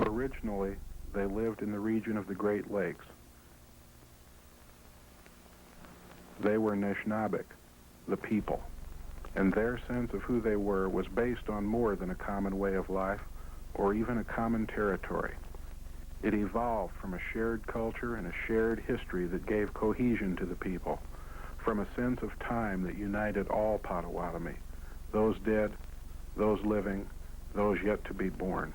Originally, they lived in the region of the Great Lakes. They were Neshnabek, the people, and their sense of who they were was based on more than a common way of life or even a common territory. It evolved from a shared culture and a shared history that gave cohesion to the people, from a sense of time that united all Potawatomi, those dead, those living, those yet to be born.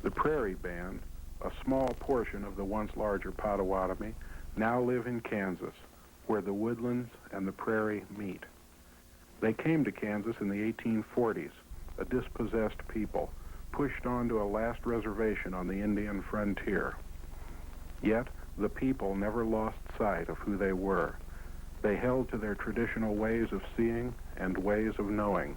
The Prairie Band, a small portion of the once larger Potawatomi, now live in Kansas, where the woodlands and the prairie meet. They came to Kansas in the 1840s, a dispossessed people, pushed onto a last reservation on the Indian frontier. Yet, the people never lost sight of who they were. They held to their traditional ways of seeing and ways of knowing.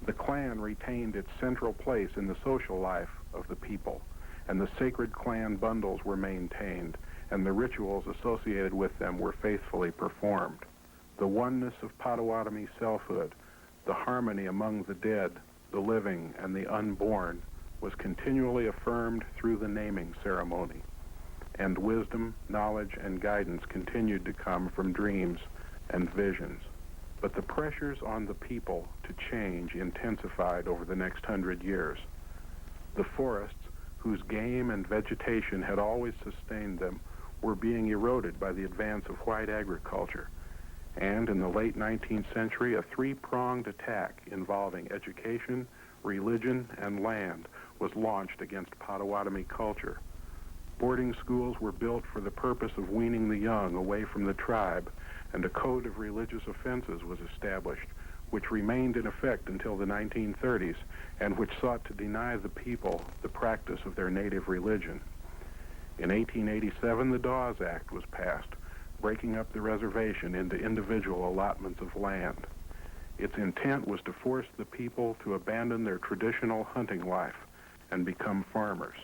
The clan retained its central place in the social life of the people, and the sacred clan bundles were maintained, and the rituals associated with them were faithfully performed. The oneness of Potawatomi selfhood, the harmony among the dead, the living, and the unborn, was continually affirmed through the naming ceremony. And wisdom, knowledge, and guidance continued to come from dreams and visions. But the pressures on the people to change intensified over the next 100 years. The forests, whose game and vegetation had always sustained them, were being eroded by the advance of white agriculture. And in the late 19th century, a three-pronged attack involving education, religion, and land was launched against Potawatomi culture. Boarding schools were built for the purpose of weaning the young away from the tribe, and a code of religious offenses was established, which remained in effect until the 1930s, and which sought to deny the people the practice of their native religion. In 1887, the Dawes Act was passed, breaking up the reservation into individual allotments of land. Its intent was to force the people to abandon their traditional hunting life and become farmers.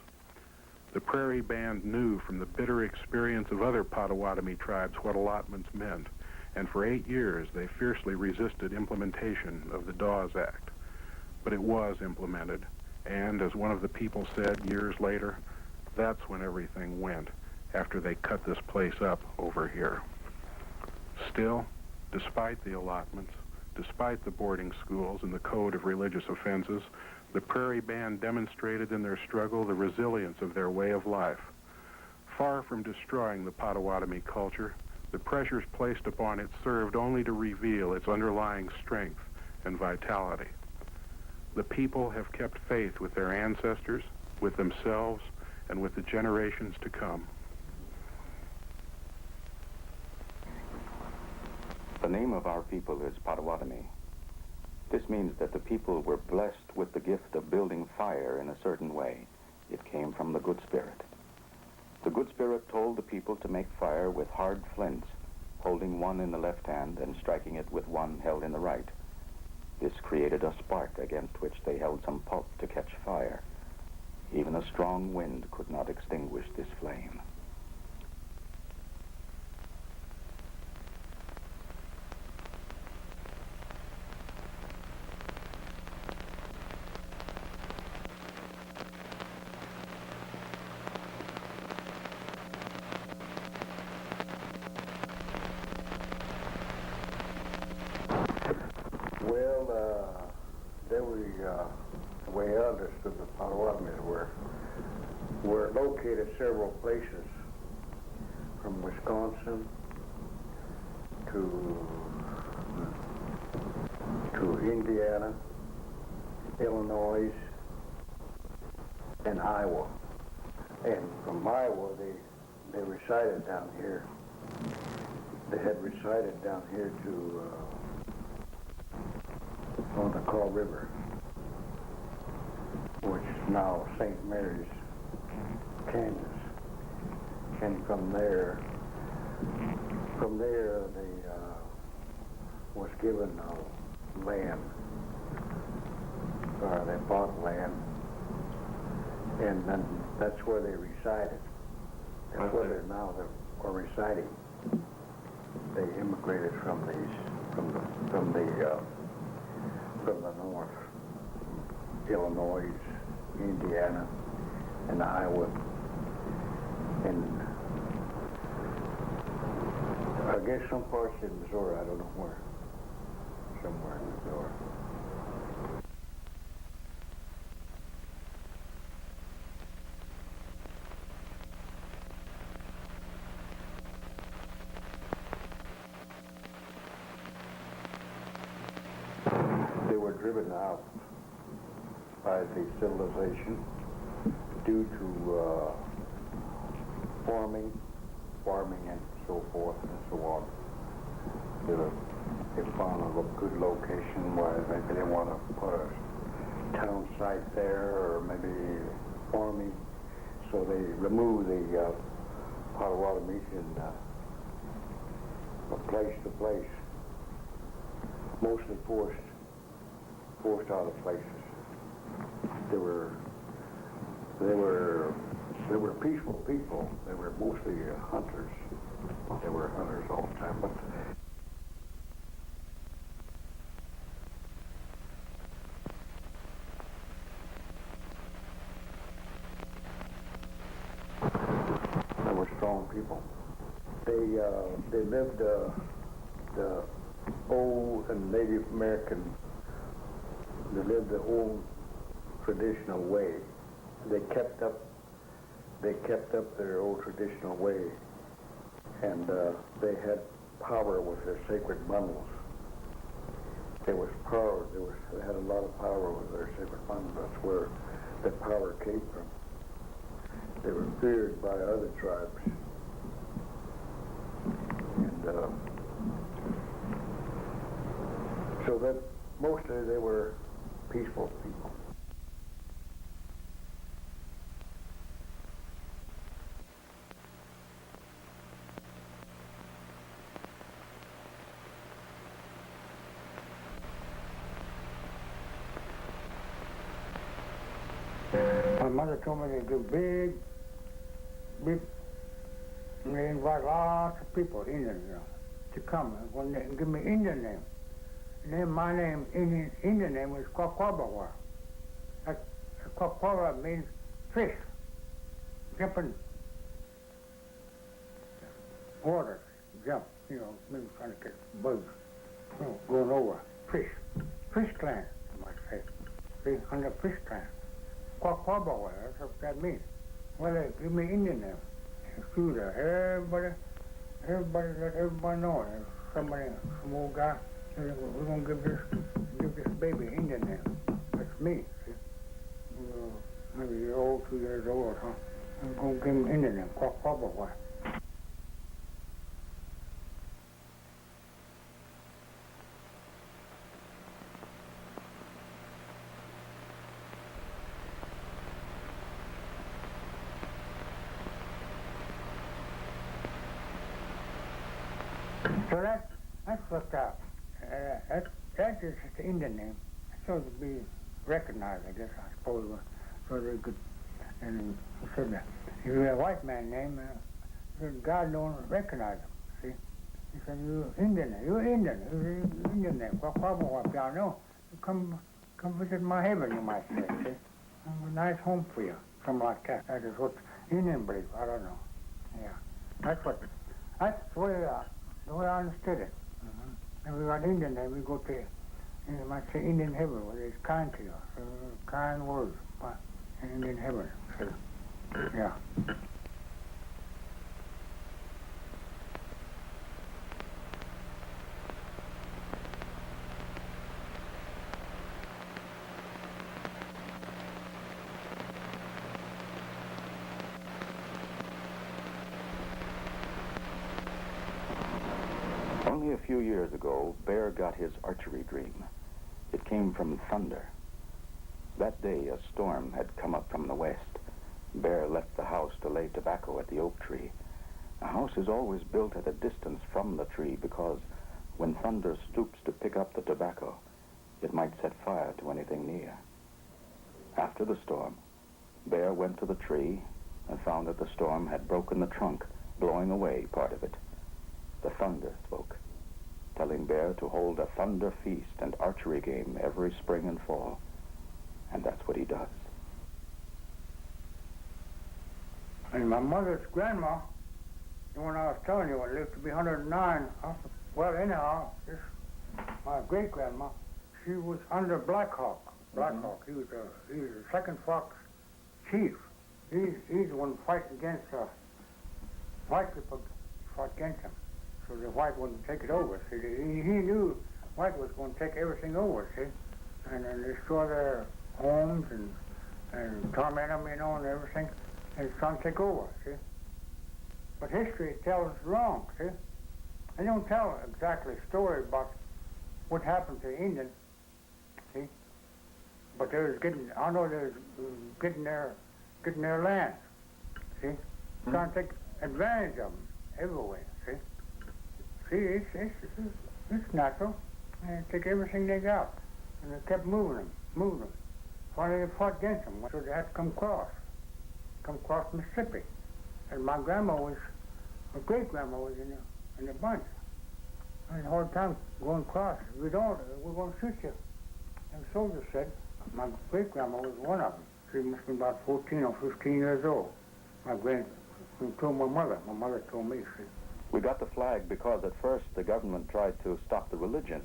The Prairie Band knew from the bitter experience of other Potawatomi tribes what allotments meant, and for 8 years they fiercely resisted implementation of the Dawes Act. But it was implemented, and as one of the people said years later, that's when everything went, after they cut this place up over here. Still, despite the allotments, despite the boarding schools and the code of religious offenses, the Prairie Band demonstrated in their struggle the resilience of their way of life. Far from destroying the Potawatomi culture, the pressures placed upon it served only to reveal its underlying strength and vitality. The people have kept faith with their ancestors, with themselves, and with the generations to come. The name of our people is Potawatomi. This means that the people were blessed with the gift of building fire in a certain way. It came from the Good Spirit. The Good Spirit told the people to make fire with hard flints, holding one in the left hand and striking it with one held in the right. This created a spark against which they held some pulp to catch fire. Even a strong wind could not extinguish this flame. The way I understood the Potawatomis were located several places, from Wisconsin to Indiana, Illinois, and Iowa. And from Iowa, they resided down here. They had resided down here on the Kaw River, which is now St. Mary's, Kansas. And from there they was given land, or they bought land, and then that's where they resided. That's where they now are residing. They immigrated from the north, Illinois, Indiana, and Iowa, and I guess some parts in Missouri, I don't know where. Somewhere in Missouri. They were driven out by the civilization due to farming and so forth and so on. They found a good location where maybe they want to put a town site there or maybe farming. So they removed the Potawatomis and from place to place, mostly forced out of places. They were peaceful people. They were mostly hunters. They were hunters all the time. But they were strong people. They lived the old and Native American. They lived the old traditional way. They kept up their old traditional way, and they had power with their sacred bundles. There was power. They had a lot of power with their sacred bundles. That's where the power came from. They were feared by other tribes, and so that mostly they were peaceful people. My mother told me they do big, they invite lots of people, Indians, to come. When they give me Indian name. And then my name, Indian name was Quaquabawa. Quaquabawa means fish, jumping water, jump, maybe trying to catch bugs, going over, fish clan, you might say. See, under fish clan. Quaquabawa, that's what that means. Well, they give me Indian name. Through there, everybody let everybody know. Some old guy, we're gonna give this baby Indian name. That's me. See? Maybe you're old, 2 years old, huh? I'm gonna give him Indian name, Quaquabawa. So that's what that is the Indian name. So to be recognized, I guess, I suppose, so they could. And he said that if you have a white man name, God don't recognize him. See, he said you're Indian. You're Indian. You're Indian name. Y'all know. You come visit my heaven, you might say. See, a nice home for you. Something like that. That is what Indian believe. I don't know. Yeah, that's the way I understood it. And we got Indian there, we go to, you might say Indian heaven, where it's kind to you. Kind words, but Indian heaven. So, yeah. Only a few years ago, Bear got his archery dream. It came from thunder. That day, a storm had come up from the west. Bear left the house to lay tobacco at the oak tree. A house is always built at a distance from the tree because when thunder stoops to pick up the tobacco, it might set fire to anything near. After the storm, Bear went to the tree and found that the storm had broken the trunk, blowing away part of it. The thunder spoke, telling Bear to hold a thunder feast and archery game every spring and fall. And that's what he does. And my mother's grandma, the one I was telling you, lived to be 109. Well, anyhow, my great-grandma, she was under Black Hawk. Black Hawk, he was the second Fox chief. He's the one fighting against white people, fought against him. So the white wouldn't take it over, see. He knew white was going to take everything over, see, and destroy their homes and torment them, you know, and everything, and he's trying to take over, see. But history tells us wrong, see. They don't tell exactly a story about what happened to the Indians, see. But they was I know they was getting their land, see. Trying to take advantage of them everywhere, see. See, it's natural. And they took everything they got, and they kept moving them. Finally, they fought against them, so they had to come across Mississippi. And my great-grandma was in the bunch. I had a hard time going across. We're going to shoot you. And the soldier said, my great-grandma was one of them. She must have been about 14 or 15 years old. She told my mother told me, see. We got the flag because at first the government tried to stop the religion.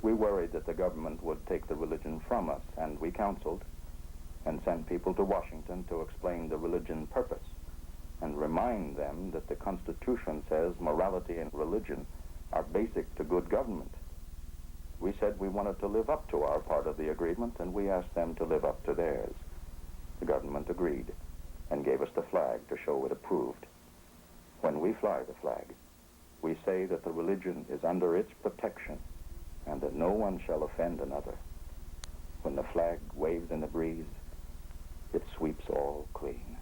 We worried that the government would take the religion from us, and we counseled and sent people to Washington to explain the religion purpose and remind them that the Constitution says morality and religion are basic to good government. We said we wanted to live up to our part of the agreement, and we asked them to live up to theirs. The government agreed and gave us the flag to show it approved. When we fly the flag, we say that the religion is under its protection and that no one shall offend another. When the flag waves in the breeze, it sweeps all clean.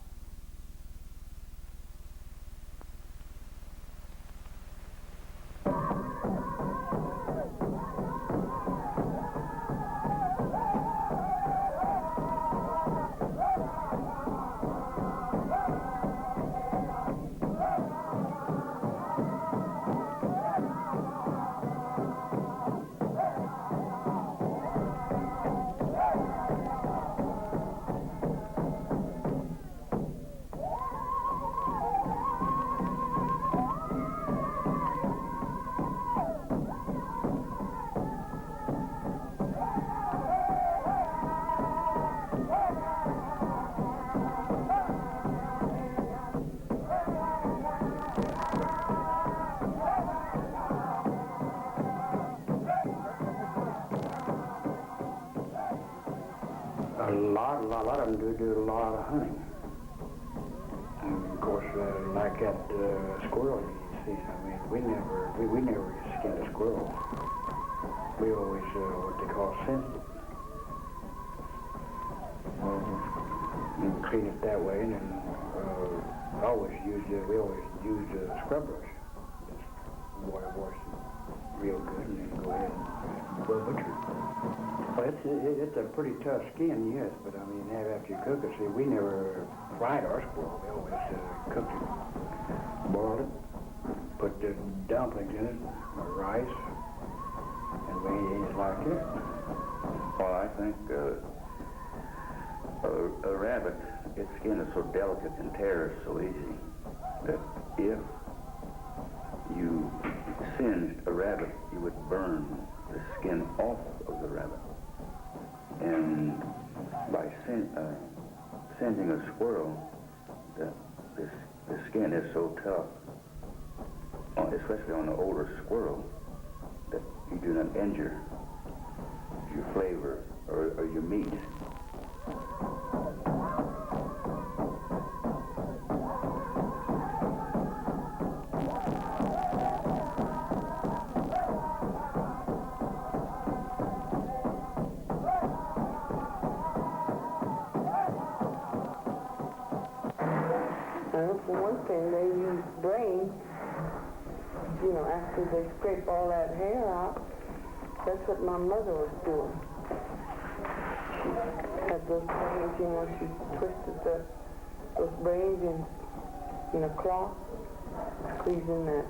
A lot of them do a lot of hunting. And of course, like that squirrel, you see, I mean, we never skinned a squirrel. We always, what they call sensed it. And clean it that way, and then we always used scrub brush. Just wash it real good, and then go ahead and go butcher it. Well, it's a pretty tough skin, yes, but I mean, after you cook it, see, we never fried our squirrel. We always cooked it, boiled it, put the dumplings in it, or rice, and we ate it like that. Well, I think a rabbit, its skin is so delicate and tears so easy that if you singed a rabbit, you would burn the skin off of the rabbit. And by singeing a squirrel, the skin is so tough, especially on the older squirrel, that you do not injure your flavor or your meat. For one thing, they use brains, you know, after they scrape all that hair out. That's what my mother was doing. She had those brains, you know, she twisted those brains in a cloth, squeezing that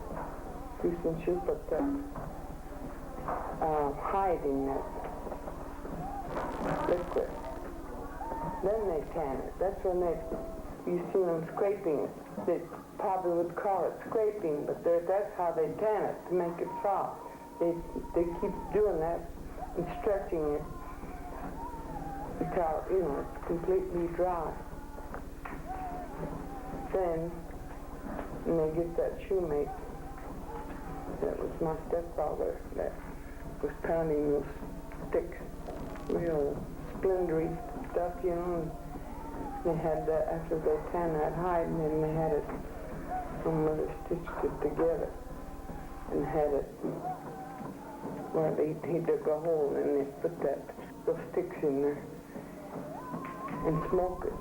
grease and shoe, but hiding that liquid. Then they tan it. That's when they you see them scraping it. They probably would call it scraping, but that's how they tan it, to make it soft. They keep doing that and stretching it until, you know, it's completely dry. Then, and they get that shoemake. That was my stepfather that was pounding those sticks, real splintery stuff, you know. And they had that after they tanned that hide, and then they had it. My mother stitched it together and had it. Well, he dug a hole and they put those sticks in there and smoke it,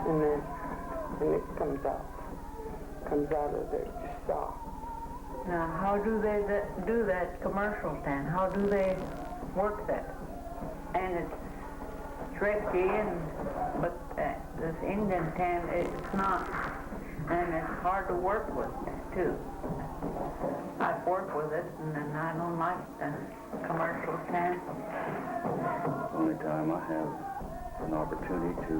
and then it comes out of there just soft. Now, how do they do that commercial tan? How do they work that? And it's stretchy, but this Indian tan, it's not. And it's hard to work with, too. I've worked with it, and then I don't like the commercial tan. The only time I have an opportunity to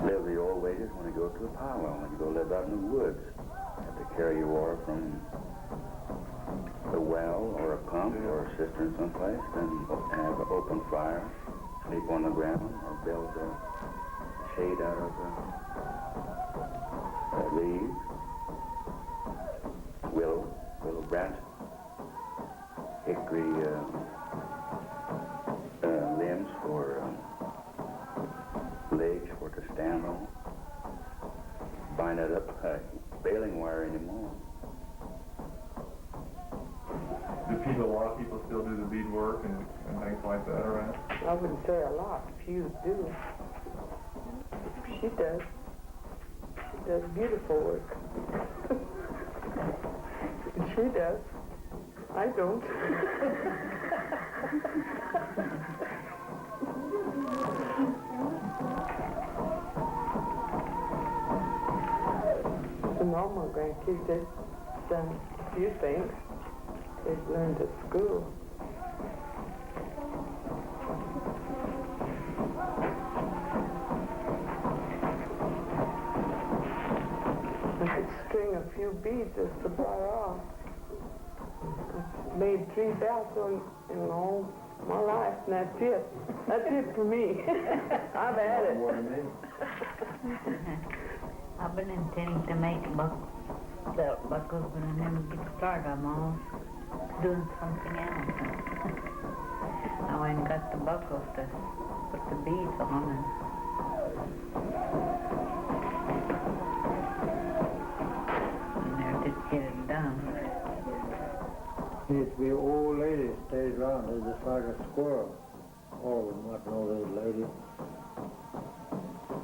live the old ways is when I go to a powwow, when you go live out in the woods. You have to carry your water from a well or a pump or a cistern someplace, then have an open fire, sleep on the ground, or build a shade out of leaves, willow branches, hickory limbs for legs for to stand on. Bind it up like baling wire anymore. A lot of people still do the beadwork and things like that around? I wouldn't say a lot, a few do. She does. She does beautiful work. She does. I don't. And all my grandkids have done a few things they've learned at school. I could string a few beads as the bar off. I made 3 belts in all my life, and that's it. That's it for me. I've had it. I've been intending to make belt buckles, but I never get started. I'm always doing something else. I went and got the buckles to put the beads on, and never did get it done. Used to be old ladies stayed around, they just like a squirrel. All of them, not no old lady.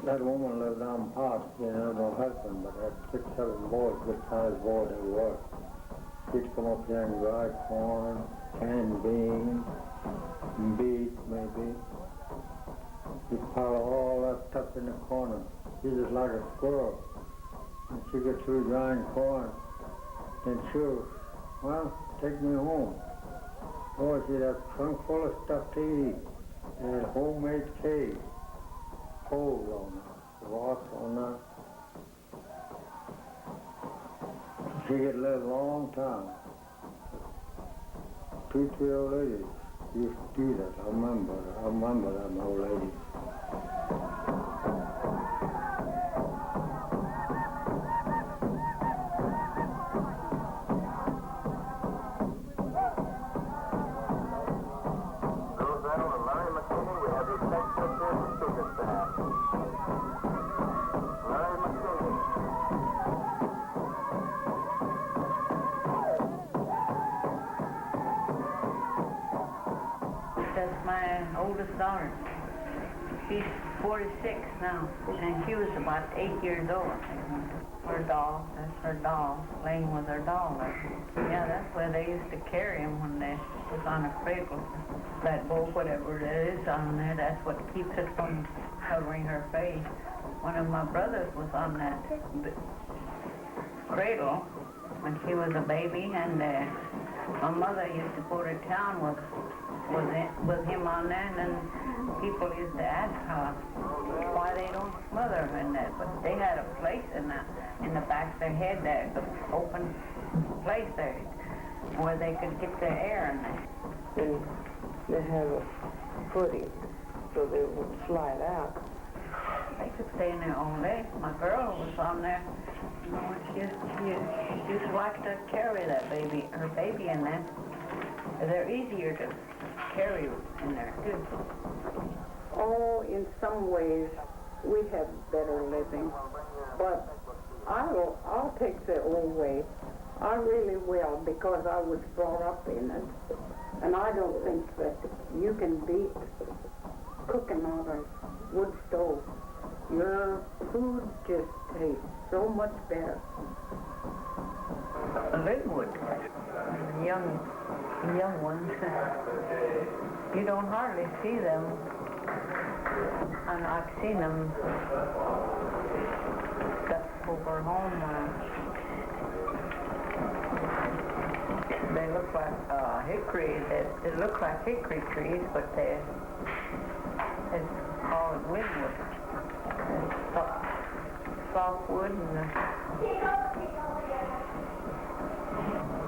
That woman lived down past, she didn't have no husband, but had 6, 7 boys, good sized boys they were. She'd come up there and dry corn, canned beans, and beets maybe. She'd pile all that stuff in the corner. She just like a squirrel. And she get through drying corn, then she'll, well, take me home. Oh, she'd have a trunk full of stuff to eat. And homemade cake. Holes on that, rocks on that. She could live a long time. 2, 3 old ladies used to do that. I remember them old ladies. That's my oldest daughter. She's 46 now, and she was about 8 years old. Her doll, that's her doll, playing with her doll there. Yeah, that's where they used to carry him when they was on a cradle. That bowl, whatever it is on there, that's what keeps it from covering her face. One of my brothers was on that cradle when she was a baby, and my mother used to go to town with with him on there, and then people used to ask why they don't smother him in that, but they had a place in the back of their head there, the open place there, where they could get their air in there. And they have a footing so they won't slide out. They could stay in there all day. My girl was on there. You know, she used to like to carry that baby, her baby in there. They're easier to carry in there, too. Oh, in some ways, we have better living. But I'll take the old way. I really will, because I was brought up in it. And I don't think that you can beat cooking on a wood stove. Your food just tastes so much better. Linwood, the young ones, you don't hardly see them. And I've seen them stuff over home. They look like hickory. They look like hickory trees, but it's called Linwood. Softwood and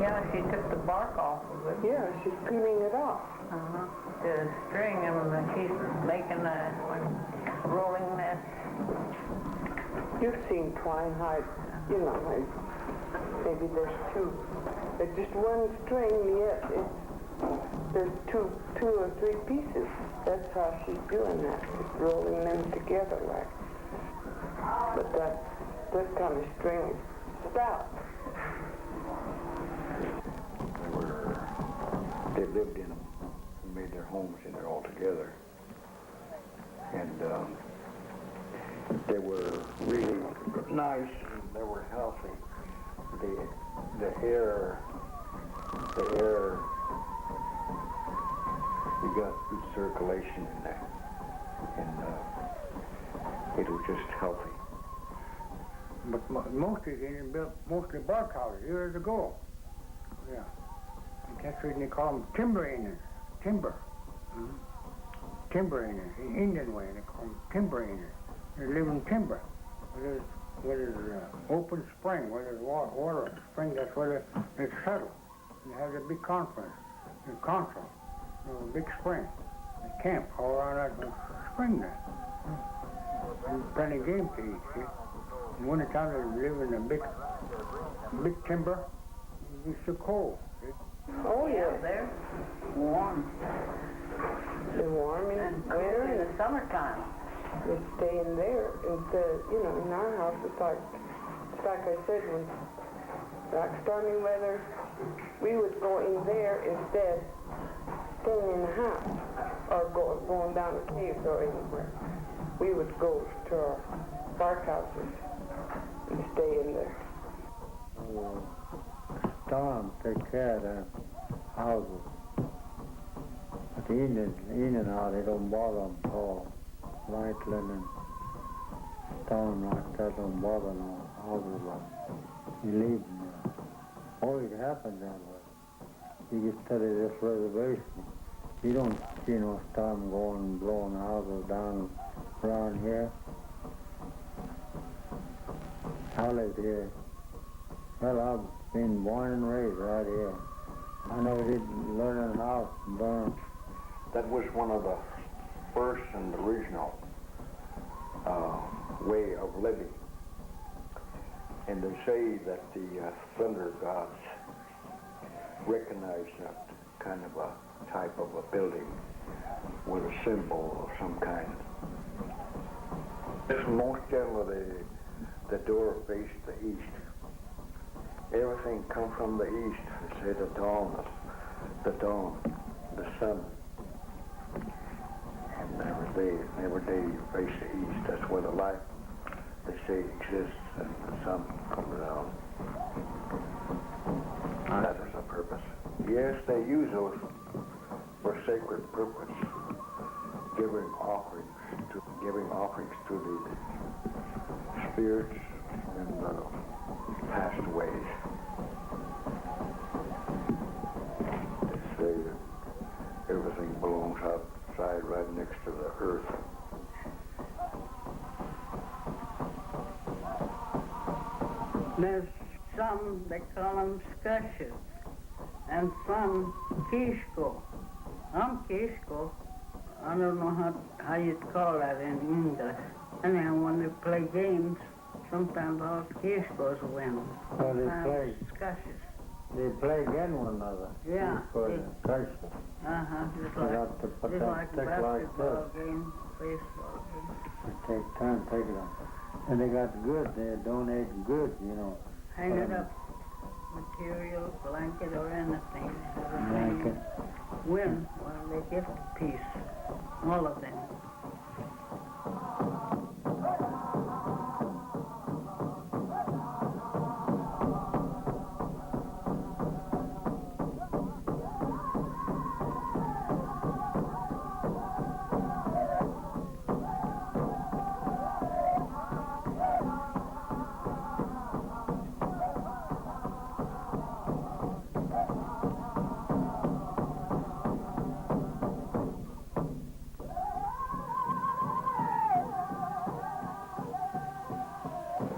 yeah, she took the bark off of it. Yeah, she's peeling it off. To string them, and she's making a rolling nest. You've seen twine hide, you know, like maybe there's two. There's just one string, yet there's two or three pieces. That's how she's doing that, just rolling them together like. But that kind of string is stout. They lived in them and made their homes in there all together. And they were really nice and they were healthy. The air, you got good circulation in there. And it was just healthy. But mostly they didn't build mostly bark houses years ago. Yeah. And that's the reason they call them timber Indians. Timber. Timber Indians. In Indian way, they call them timber Indians. They live in timber. Where there's open spring, where there's water spring, that's where they settle. And they have a big conference, a council, a big spring. They camp all around that spring there. And plenty of game to eat, see? In wintertime, they live in a big timber. It's so cold. See? Oh, yeah. They're warm. They're warm in And cool winter in and the summertime. they stay in there. You know, in our house, it's like I said, when like stormy weather, we would go in there instead staying in the house or going down the caves or anywhere. We would go to our bark houses and stay in there. Storm take care of their houses. But the Indian house, they don't bother them at all. Lightning and storm like that don't bother no houses like you leave them there. Always happens that way. You get study this reservation. You don't see no storm going blowing houses down around here. I live here. Well, I've been born and raised right here. I never did learn in a house and burn. That was one of the first and original way of living. And they say that the thunder gods recognized that kind of a type of a building with a symbol of some kind. Most generally, the door faced the east. Everything come from the east. They say the dawn, the sun. And every day you face the east. That's where the life, they say, exists, and the sun comes down. That was the purpose. Yes, they use those for sacred purpose, giving offerings to the spirits and the passed ways. They say that everything next to the earth. There's some, they call them scushes, and some kishko. I'm kishko. I don't know how you'd call that in English. And then when they play games, sometimes all kishkos win. Oh, they Sometimes play. scushes. They play against one another. Yeah. For they- the culture. Just They like, got to put just that like stick like basketball this. game, baseball game. They take time, take it on. And they got goods, they donate goods, you know. Hang it up, material, blanket, or anything. Everything Blanket. win when they get the piece. All of them.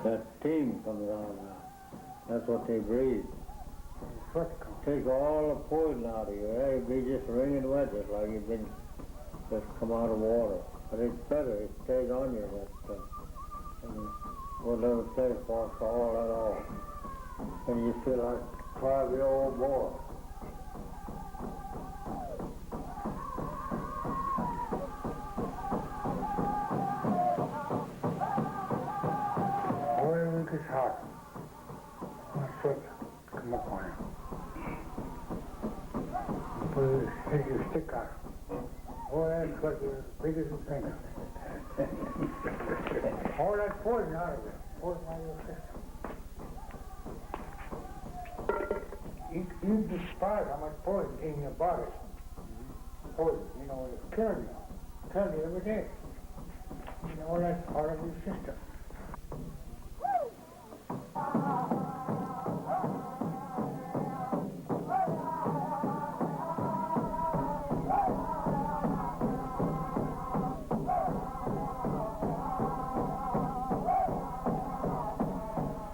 That steam comes out now. That's what they breathe. Take all the poison out of you. You'd be just wringing wet, just like you've been just come out of water. But it's better. It stays on you. That whatever it says for all that all. And you feel like a 12-year-old boy. Where it gets hot, my foot come up on it. Put your stick out. Boy, that's what as big as a finger. All that poison out of it. Poison out of your system. You despise how much poison in your body. Poison, you know, it's killing you. Killing you every day. You know, all that's part of your system.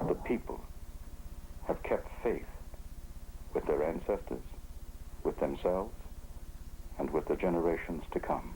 The people have kept faith with their ancestors, with themselves, and with the generations to come.